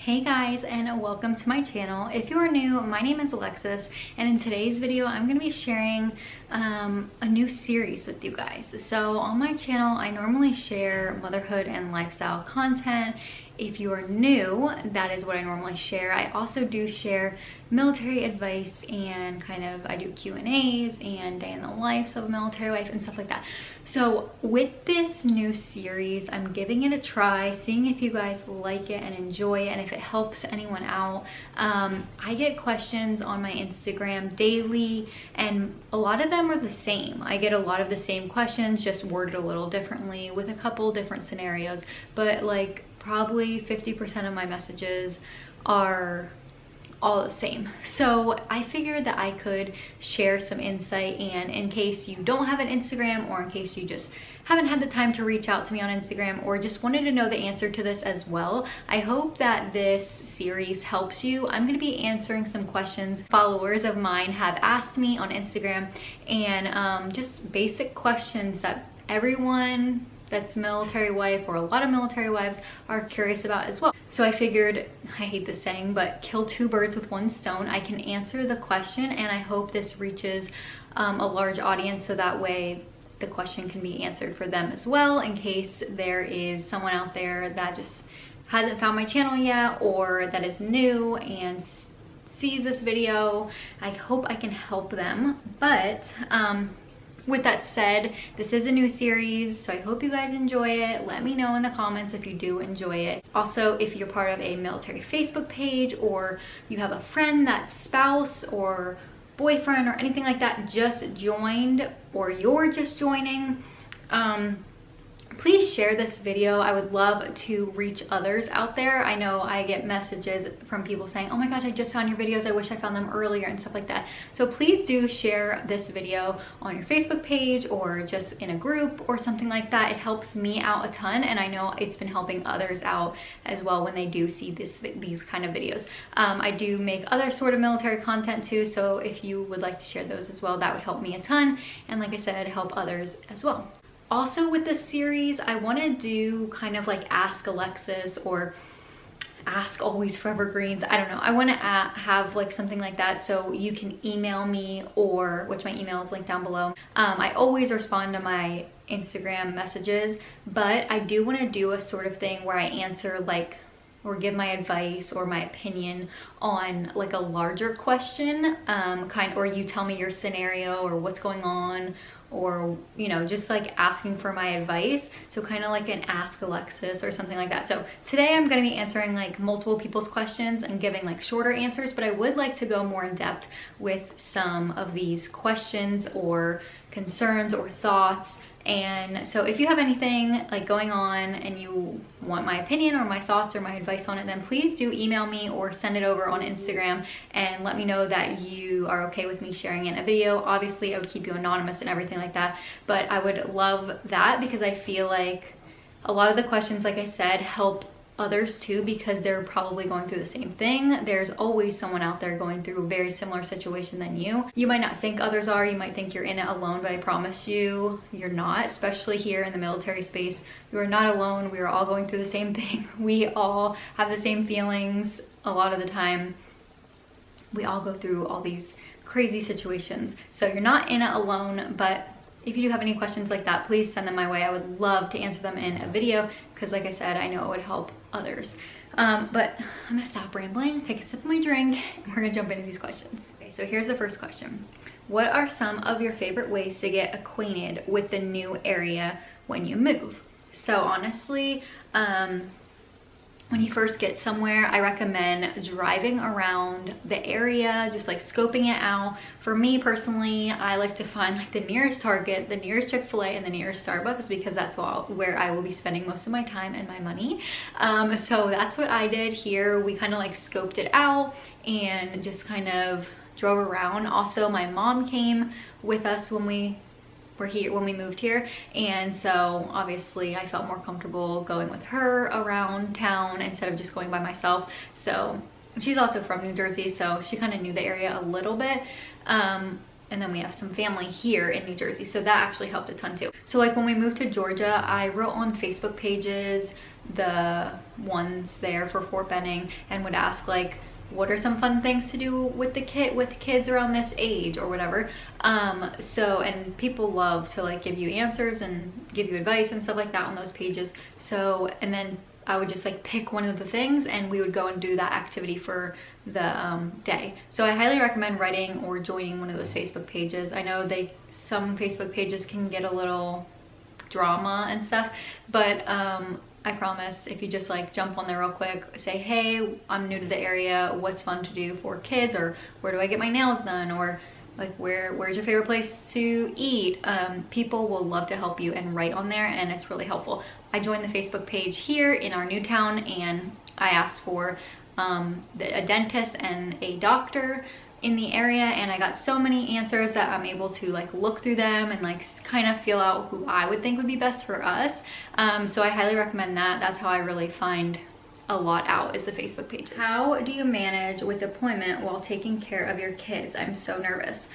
Hey guys, and welcome to my channel. If you are new, my name is Alexis, and in today's video I'm going to be sharing a new series with you guys. So on my channel I normally share motherhood and lifestyle content. If you are new, that is what I normally share. I also do share military advice and I do Q&As and day in the lives of a military wife and stuff like that. So with this new series, I'm giving it a try, seeing if you guys like it and enjoy it, and if it helps anyone out. I get questions on my Instagram daily, and a lot of them are the same. I get a lot of the same questions, just worded a little differently with a couple different scenarios, but like probably 50% of my messages are all the same. So I figured that I could share some insight, and in case you don't have an Instagram, or in case you just haven't had the time to reach out to me on Instagram, or just wanted to know the answer to this as well, I hope that this series helps you. I'm going to be answering some questions followers of mine have asked me on Instagram, and just basic questions that everyone that's military wife, or a lot of military wives, are curious about as well. So I figured, I hate this saying, but kill two birds with one stone. I can answer the question, and I hope this reaches a large audience, so that way the question can be answered for them as well, in case there is someone out there that just hasn't found my channel yet, or that is new and sees this video. I hope I can help them. But with that said, this is a new series, so I hope you guys enjoy it. Let me know in the comments if you do enjoy it. Also, if you're part of a military Facebook page, or you have a friend that's spouse or boyfriend or anything like that just joined, or you're just joining, please share this video. I would love to reach others out there. I know I get messages from people saying, oh my gosh, I just found your videos, I wish I found them earlier, and stuff like that. So please do share this video on your Facebook page, or just in a group or something like that. It helps me out a ton, and I know it's been helping others out as well when they do see these kind of videos. I do make other sort of military content too, so if you would like to share those as well, that would help me a ton, and like I said, help others as well. Also with this series, I want to do kind of like Ask Alexis, or Ask Always Forever Greens. I don't know. I want to have like something like that, so you can email me, or which my email is linked down below. I always respond to my Instagram messages, but I do want to do a sort of thing where I answer like, or give my advice or my opinion on like a larger question, or you tell me your scenario or what's going on, or you know, just like asking for my advice. So kind of like an Ask Alexis or something like that. So today I'm going to be answering like multiple people's questions and giving like shorter answers, but I would like to go more in depth with some of these questions or concerns or thoughts. And so if you have anything like going on and you want my opinion or my thoughts or my advice on it, then please do email me or send it over on Instagram and let me know that you are okay with me sharing it in a video. Obviously I would keep you anonymous and everything like that, but I would love that, because I feel like a lot of the questions, like I said, help others too, because they're probably going through the same thing. There's always someone out there going through a very similar situation than you. You might not think others are, you might think you're in it alone, but I promise you, you're not. Especially here in the military space, you are not alone. We are all going through the same thing. We all have the same feelings a lot of the time. We all go through all these crazy situations. So you're not in it alone, but if you do have any questions like that, please send them my way. I would love to answer them in a video, because like I said, I know it would help others. But I'm gonna stop rambling, take a sip of my drink, and we're gonna jump into these questions. Okay, so here's the first question. What are some of your favorite ways to get acquainted with the new area when you move? So honestly, when you first get somewhere, I recommend driving around the area, just like scoping it out. For me personally, I like to find like the nearest Target, the nearest Chick-fil-A, and the nearest Starbucks, because that's where I will be spending most of my time and my money. So that's what I did here. We kind of like scoped it out and just kind of drove around. Also, my mom came with us when we moved here, and so obviously I felt more comfortable going with her around town instead of just going by myself. So she's also from New Jersey, so she kind of knew the area a little bit, and then we have some family here in New Jersey, so that actually helped a ton too. So like when we moved to Georgia, I wrote on Facebook pages the ones there for Fort Benning and would ask like, what are some fun things to do with kids around this age or whatever. And people love to like give you answers and give you advice and stuff like that on those pages. So, and then I would just like pick one of the things and we would go and do that activity for the day. So I highly recommend writing or joining one of those Facebook pages. I know some Facebook pages can get a little drama and stuff, but I promise if you just like jump on there real quick, say, hey, I'm new to the area, what's fun to do for kids, or where do I get my nails done, or like where's your favorite place to eat, people will love to help you and write on there, and it's really helpful. I joined the Facebook page here in our new town, and I asked for a dentist and a doctor in the area, and I got so many answers that I'm able to like look through them and like kind of feel out who I would think would be best for us. So I highly recommend that. That's how I really find a lot out, is the Facebook pages. How do you manage with deployment while taking care of your kids? I'm so nervous.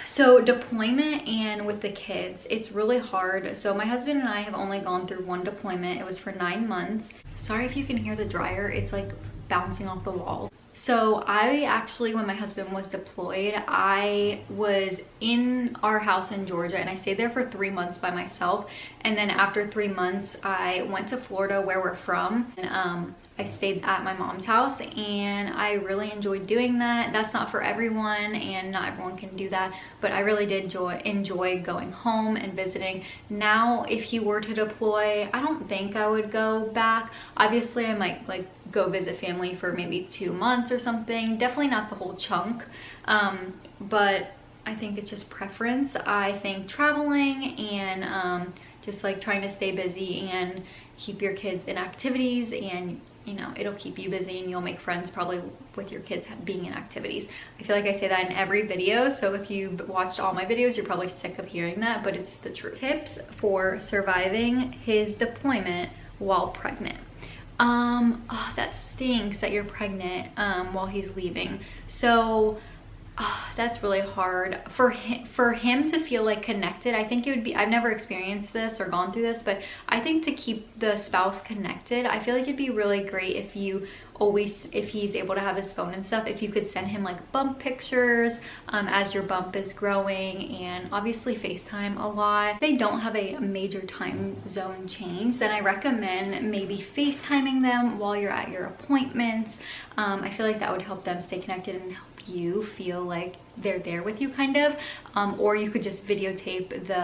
So deployment and with the kids, it's really hard. So my husband and I have only gone through one deployment. It was for 9 months. Sorry if you can hear the dryer, it's like bouncing off the walls. So I actually, when my husband was deployed, I was in our house in Georgia and I stayed there for 3 months by myself. And then after 3 months, I went to Florida, where we're from, and I stayed at my mom's house, and I really enjoyed doing that. That's not for everyone, and not everyone can do that, but I really did enjoy going home and visiting. Now, if he were to deploy, I don't think I would go back. Obviously, I might like go visit family for maybe 2 months or something. Definitely not the whole chunk, but I think it's just preference. I think traveling and just like trying to stay busy and keep your kids in activities, and you know, it'll keep you busy and you'll make friends probably with your kids being in activities. I feel like I say that in every video, so if you watched all my videos, you're probably sick of hearing that, but it's the truth. Tips for surviving his deployment while pregnant. Oh, that stinks that you're pregnant while he's leaving. So that's really hard for him to feel like connected. I think it would be, I've never experienced this or gone through this, but I think to keep the spouse connected, I feel like it'd be really great if he's able to have his phone and stuff, if you could send him like bump pictures as your bump is growing, and obviously FaceTime a lot. If they don't have a major time zone change, then I recommend maybe FaceTiming them while you're at your appointments. I feel like that would help them stay connected and help you feel like they're there with you, kind of. Or you could just videotape the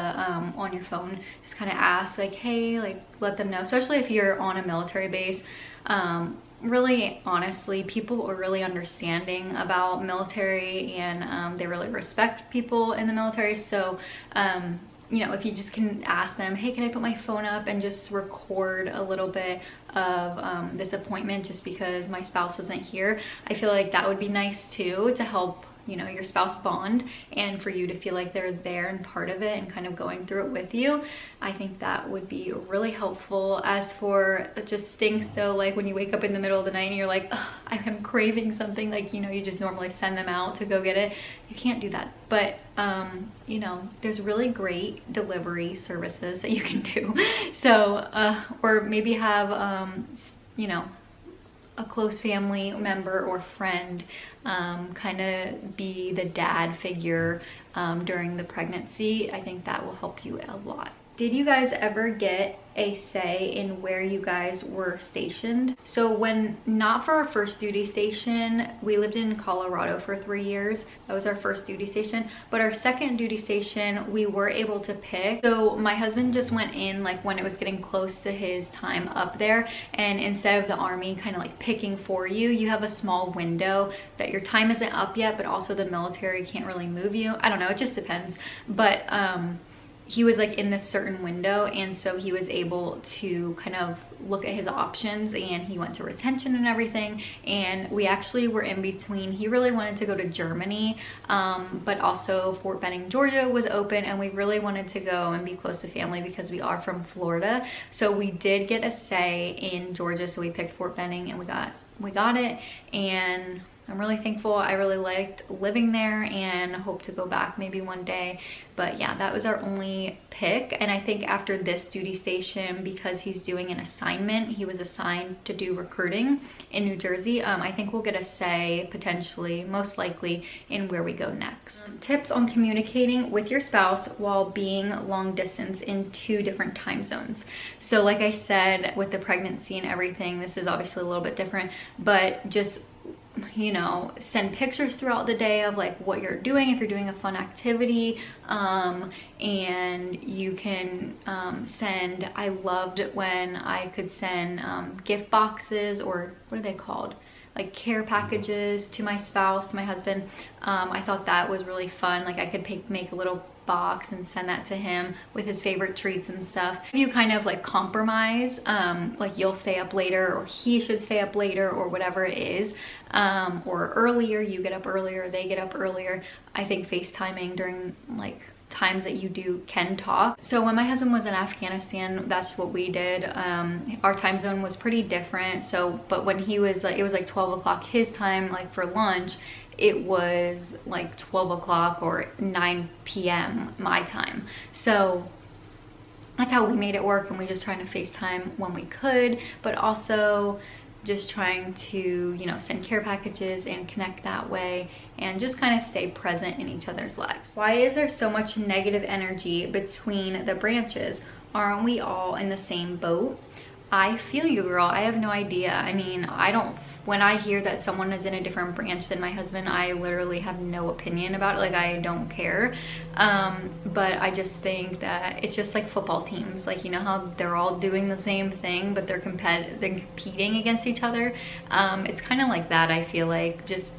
on your phone, just kind of ask like, hey, like let them know, especially if you're on a military base. Really, honestly, people are really understanding about military, and they really respect people in the military. So you know, if you just can ask them, hey, can I put my phone up and just record a little bit of this appointment just because my spouse isn't here, I feel like that would be nice too, to help, you know, your spouse bond and for you to feel like they're there and part of it and kind of going through it with you. I think that would be really helpful. As for just things though, like when you wake up in the middle of the night and you're like, I'm craving something, like, you know, you just normally send them out to go get it. You can't do that. But you know, there's really great delivery services that you can do. So or maybe have you know, a close family member or friend kind of be the dad figure during the pregnancy. I think that will help you a lot. Did you guys ever get a say in where you guys were stationed? So when not for our first duty station, we lived in Colorado for 3 years. That was our first duty station. But our second duty station, we were able to pick. So my husband just went in like when it was getting close to his time up there. And instead of the Army kind of like picking for you, you have a small window that your time isn't up yet, but also the military can't really move you. I don't know, it just depends. But he was like in this certain window, and so he was able to kind of look at his options, and he went to retention and everything. And we actually were in between. He really wanted to go to Germany, but also Fort Benning, Georgia was open, and we really wanted to go and be close to family because we are from Florida. So we did get a say in Georgia, so we picked Fort Benning and we got it. And I'm really thankful. I really liked living there and hope to go back maybe one day. But yeah, that was our only pick. And I think after this duty station, because he's doing an assignment, he was assigned to do recruiting in New Jersey. I think we'll get a say, potentially, most likely, in where we go next. Tips on communicating with your spouse while being long distance in 2 different time zones. So like I said, with the pregnancy and everything, this is obviously a little bit different, but just, you know, send pictures throughout the day of like what you're doing, if you're doing a fun activity, and you can send, I loved when I could send gift boxes, or what are they called, like care packages, to my spouse, to my husband. I thought that was really fun. Like I could make a little box and send that to him with his favorite treats and stuff. You kind of like compromise, like you'll stay up later, or he should stay up later, or whatever it is, or earlier, you get up earlier, they get up earlier. I think FaceTiming during like times that you can talk. So when my husband was in Afghanistan, that's what we did. Our time zone was pretty different. So, but when he was like, it was like 12 o'clock his time, like for lunch, it was like 12 o'clock or 9 p.m. my time. So that's how we made it work, and we just trying to FaceTime when we could, but also just trying to, you know, send care packages and connect that way, and just kind of stay present in each other's lives. Why is there so much negative energy between the branches? Aren't we all in the same boat? I feel you, girl. I have no idea. I mean, when I hear that someone is in a different branch than my husband, I literally have no opinion about it. Like, I don't care. But I just think that it's just like football teams. Like, you know how they're all doing the same thing, but they're competing against each other. It's kind of like that, I feel like, just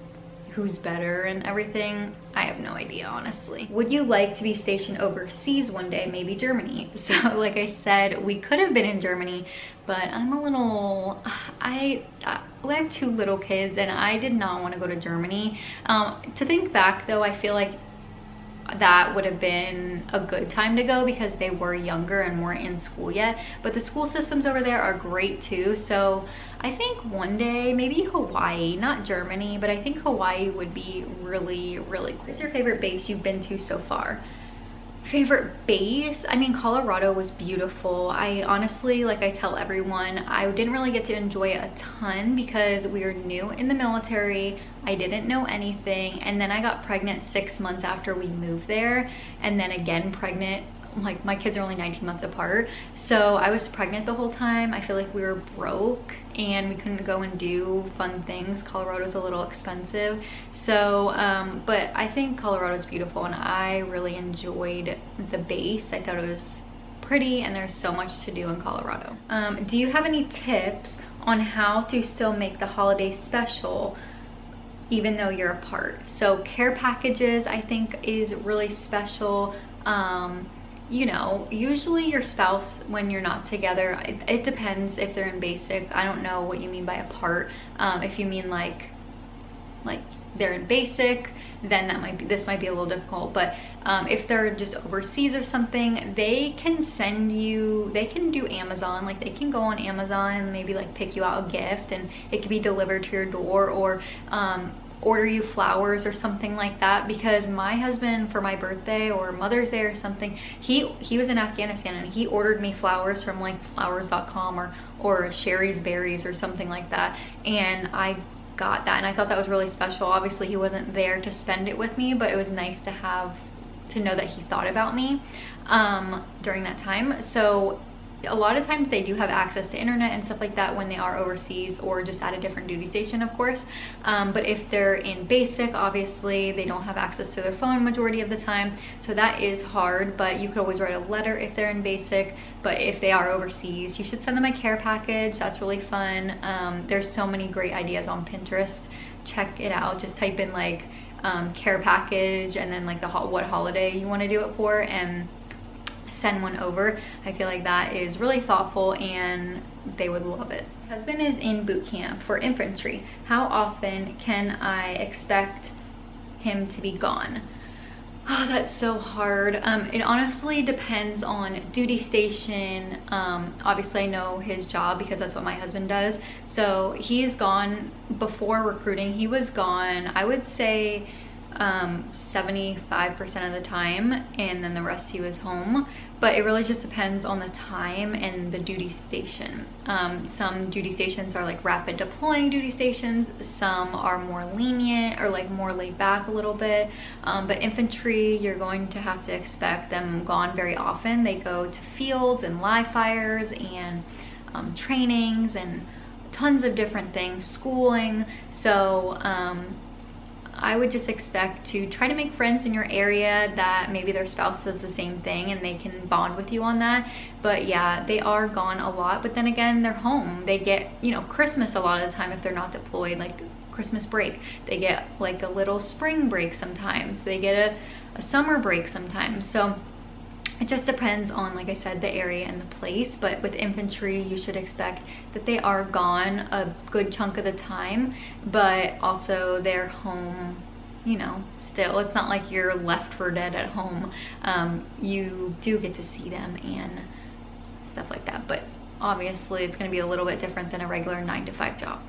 who's better and everything. I have no idea, honestly. Would you like to be stationed overseas one day, maybe Germany? So like I said, we could have been in Germany, but I'm a little, I have 2 little kids and I did not want to go to Germany. To think back though, I feel like that would have been a good time to go because they were younger and weren't in school yet. But the school systems over there are great too. So I think one day, maybe Hawaii, not Germany, but I think Hawaii would be really, really cool. What's your favorite base you've been to so far? Favorite base? I mean, Colorado was beautiful. I honestly, like I tell everyone, I didn't really get to enjoy it a ton because we were new in the military. I didn't know anything. And then I got pregnant 6 months after we moved there. And then again pregnant, like my kids are only 19 months apart. So I was pregnant the whole time. I feel like we were broke and we couldn't go and do fun things. Colorado's a little expensive. So, but I think Colorado's beautiful and I really enjoyed the base. I thought it was pretty and there's so much to do in Colorado. Do you have any tips on how to still make the holiday special even though you're apart? So care packages, I think, is really special. You know, usually your spouse, when you're not together, it depends if they're in basic. I don't know what you mean by apart. If you mean like they're in basic, then this might be a little difficult. But if they're just overseas or something, they can do Amazon. Like they can go on Amazon and maybe like pick you out a gift and it can be delivered to your door, or order you flowers or something like that. Because my husband, for my birthday or Mother's Day or something, he was in Afghanistan and he ordered me flowers from like flowers.com or Sherry's Berries or something like that, and I got that and I thought that was really special. Obviously he wasn't there to spend it with me, but it was nice to know that he thought about me during that time. So a lot of times they do have access to internet and stuff like that when they are overseas or just at a different duty station, of course. But if they're in basic, obviously they don't have access to their phone majority of the time. So that is hard, but you could always write a letter if they're in basic. But if they are overseas, you should send them a care package. That's really fun. There's so many great ideas on Pinterest. Check it out. Just type in like care package and then like what holiday you want to do it for, and send one over. I feel like that is really thoughtful and they would love it. My husband is in boot camp for infantry. How often can I expect him to be gone? Oh, that's so hard. It honestly depends on duty station. Obviously I know his job because that's what my husband does. So he is gone before recruiting. He was gone, I would say 75% of the time, and then the rest he was home. But it really just depends on the time and the duty station. Some duty stations are like rapid deploying duty stations. Some are more lenient or like more laid back a little bit. But infantry, you're going to have to expect them gone very often. They go to fields and live fires and trainings and tons of different things, schooling. So I would just expect to try to make friends in your area that maybe their spouse does the same thing and they can bond with you on that. But yeah, they are gone a lot, but then again, they're home. They get, you know, Christmas a lot of the time if they're not deployed, like Christmas break. They get like a little spring break sometimes. They get a summer break sometimes. So it just depends on, like I said, the area and the place. But with infantry, you should expect that they are gone a good chunk of the time, but also they're home, you know, still. It's not like you're left for dead at home. You do get to see them and stuff like that, but obviously it's going to be a little bit different than a regular 9-to-5 job.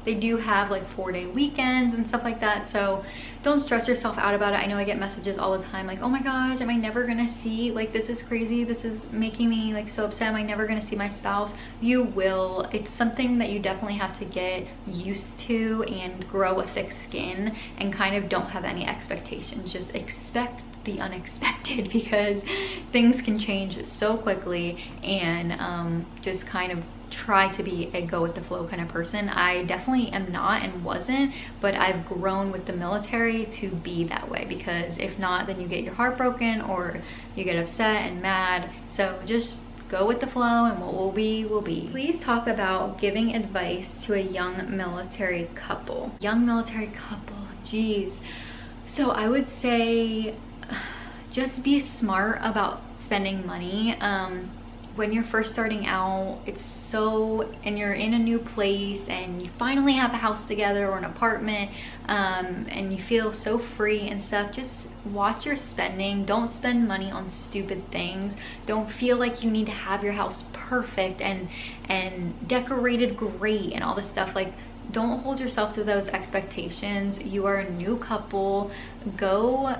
They do have like 4-day weekends and stuff like that, so don't stress yourself out about it. I know I get messages all the time like, oh my gosh, am I never gonna see, like, this is crazy, this is making me like so upset, am I never gonna see my spouse? You will. It's something that you definitely have to get used to and grow a thick skin, and kind of don't have any expectations. Just expect the unexpected, because things can change so quickly, and just kind of try to be a go with the flow kind of person. I definitely am not and wasn't, but I've grown with the military to be that way, because if not, then you get your heart broken or you get upset and mad. So just go with the flow, and what will be will be. Please talk about giving advice to a young military couple. Young military couple, geez. So I would say just be smart about spending money. When you're first starting out, and you're in a new place and you finally have a house together or an apartment, and you feel so free and stuff, just watch your spending. Don't spend money on stupid things. Don't feel like you need to have your house perfect and decorated great and all this stuff. Like, don't hold yourself to those expectations. You are a new couple. Go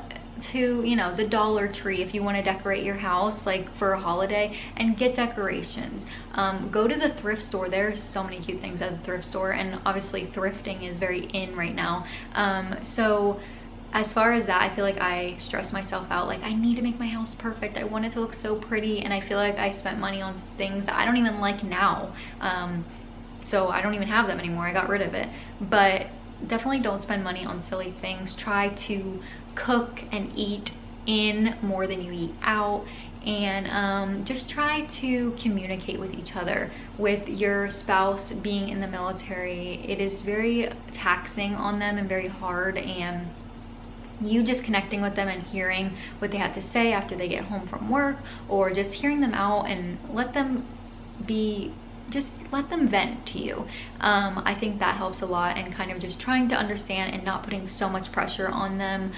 to, you know, the Dollar Tree if you want to decorate your house like for a holiday, and get decorations. Go to the thrift store. There are so many cute things at the thrift store, and obviously thrifting is very in right now. So as far as that, I feel like I stress myself out, like I need to make my house perfect, I want it to look so pretty, and I feel like I spent money on things that I don't even like now. So I don't even have them anymore. I got rid of it. But definitely don't spend money on silly things. Try to cook and eat in more than you eat out, and just try to communicate with each other. With your spouse being in the military, it is very taxing on them and very hard, and you just connecting with them and hearing what they have to say after they get home from work, or just hearing them out and let them vent to you. I think that helps a lot, and kind of just trying to understand and not putting so much pressure on them.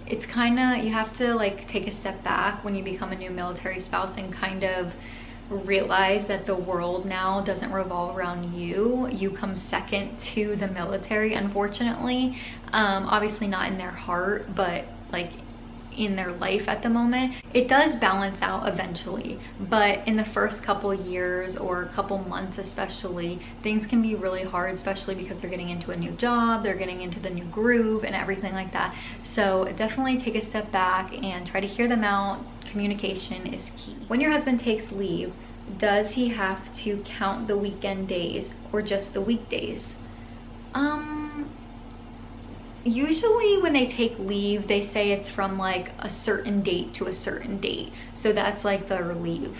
It's kind of, you have to like take a step back when you become a new military spouse and kind of realize that the world now doesn't revolve around you. You come second to the military, unfortunately. Obviously not in their heart, but like in their life at the moment. It does balance out eventually, but in the first couple years or couple months especially, things can be really hard, especially because they're getting into a new job, they're getting into the new groove and everything like that. So definitely take a step back and try to hear them out. Communication is key. When your husband takes leave, does he have to count the weekend days or just the weekdays? Usually when they take leave, they say it's from like a certain date to a certain date. So that's like their leave.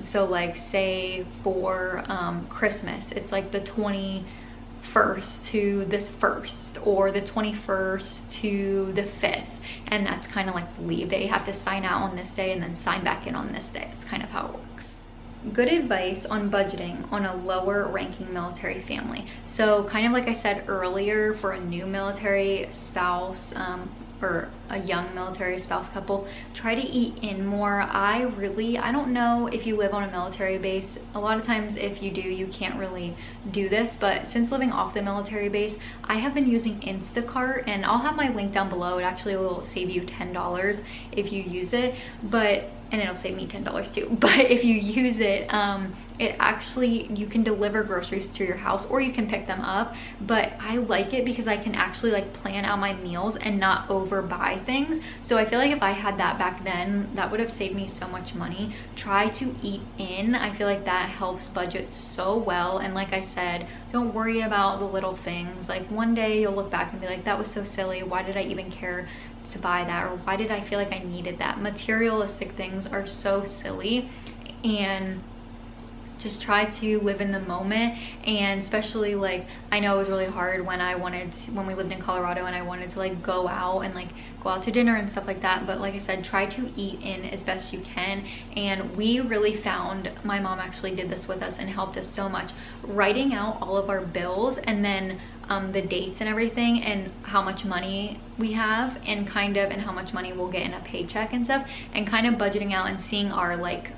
So like say for Christmas, it's like the 21st to this 1st, or the 21st to the 5th. And that's kind of like the leave. They have to sign out on this day and then sign back in on this day. It's kind of how it works. Good advice on budgeting on a lower ranking military family. So kind of like I said earlier, for a new military spouse, or a young military spouse couple, try to eat in more. I don't know if you live on a military base. A lot of times if you do, you can't really do this, but since living off the military base, I have been using Instacart, and I'll have my link down below. It actually will save you $10 if you use it, and it'll save me $10 too. But if you use it, it actually, you can deliver groceries to your house or you can pick them up. But I like it because I can actually like plan out my meals and not overbuy things. So I feel like if I had that back then, that would have saved me so much money. Try to eat in. I feel like that helps budget so well. And like I said, don't worry about the little things. Like one day you'll look back and be like, that was so silly. Why did I even care to buy that? Or why did I feel like I needed that? Materialistic things are so silly, and just try to live in the moment. And especially, like, I know it was really hard when we lived in Colorado and I wanted to like go out to dinner and stuff like that. But like I said, try to eat in as best you can. And we really found, my mom actually did this with us and helped us so much, writing out all of our bills and then the dates and everything, and how much money we have, and how much money we'll get in a paycheck and stuff, and kind of budgeting out and seeing our like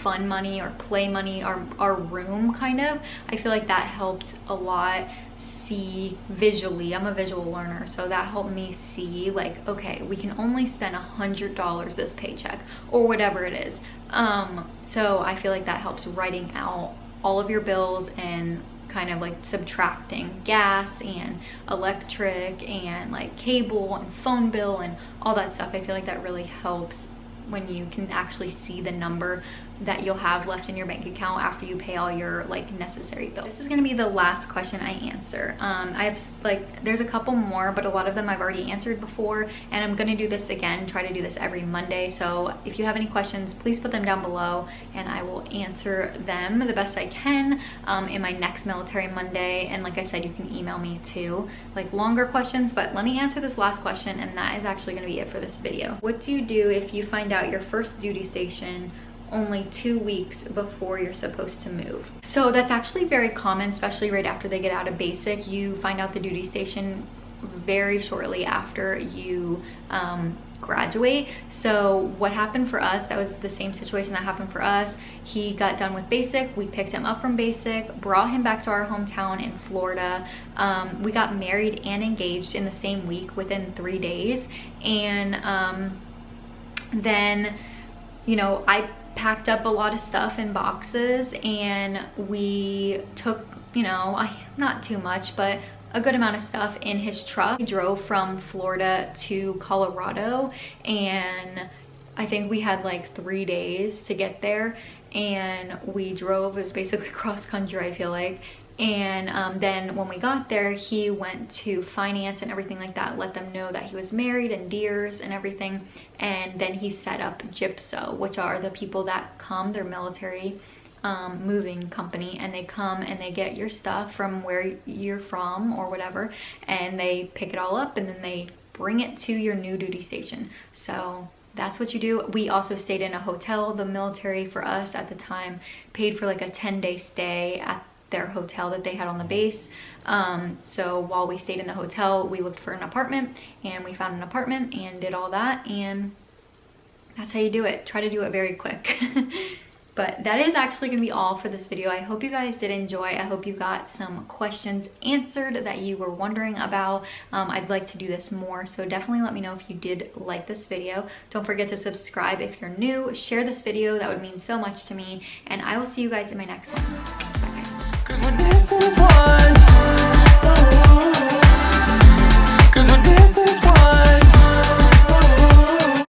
fun money or play money, our room kind of. I feel like that helped a lot see visually. I'm a visual learner, so that helped me see like, okay, we can only spend $100 this paycheck or whatever it is. So I feel like that helps, writing out all of your bills and kind of like subtracting gas and electric and like cable and phone bill and all that stuff. I feel like that really helps when you can actually see the number that you'll have left in your bank account after you pay all your like necessary bills. This is gonna be the last question I answer. I have like, there's a couple more, but a lot of them I've already answered before, and I'm gonna do this again, try to do this every Monday. So if you have any questions, please put them down below and I will answer them the best I can in my next Military Monday. And like I said, you can email me too, like longer questions, but let me answer this last question, and that is actually gonna be it for this video. What do you do if you find out your first duty station only 2 weeks before you're supposed to move? So that's actually very common, especially right after they get out of basic. You find out the duty station very shortly after you graduate. So what happened for us, that was the same situation that happened for us. He got done with basic, we picked him up from basic, brought him back to our hometown in Florida. We got married and engaged in the same week within 3 days. And then, you know, I packed up a lot of stuff in boxes and we took, you know, not too much, but a good amount of stuff in his truck. We drove from Florida to Colorado, and I think we had like 3 days to get there, and we drove, it was basically cross country, I feel like. And then when we got there, he went to finance and everything like that, let them know that he was married and deers and everything. And then he set up GIPSO, which are the people that come, they're military moving company, and they come and they get your stuff from where you're from or whatever, and they pick it all up and then they bring it to your new duty station. So that's what you do. We also stayed in a hotel. The military for us at the time paid for like a 10-day stay at their hotel that they had on the base. So while we stayed in the hotel, we looked for an apartment, and we found an apartment and did all that, and that's how you do it. Try to do it very quick. But that is actually gonna be all for this video. I hope you guys did enjoy. I hope you got some questions answered that you were wondering about. I'd like to do this more, so definitely let me know if you did like this video. Don't forget to subscribe if you're new. Share this video, that would mean so much to me, and I will see you guys in my next one. Bye guys.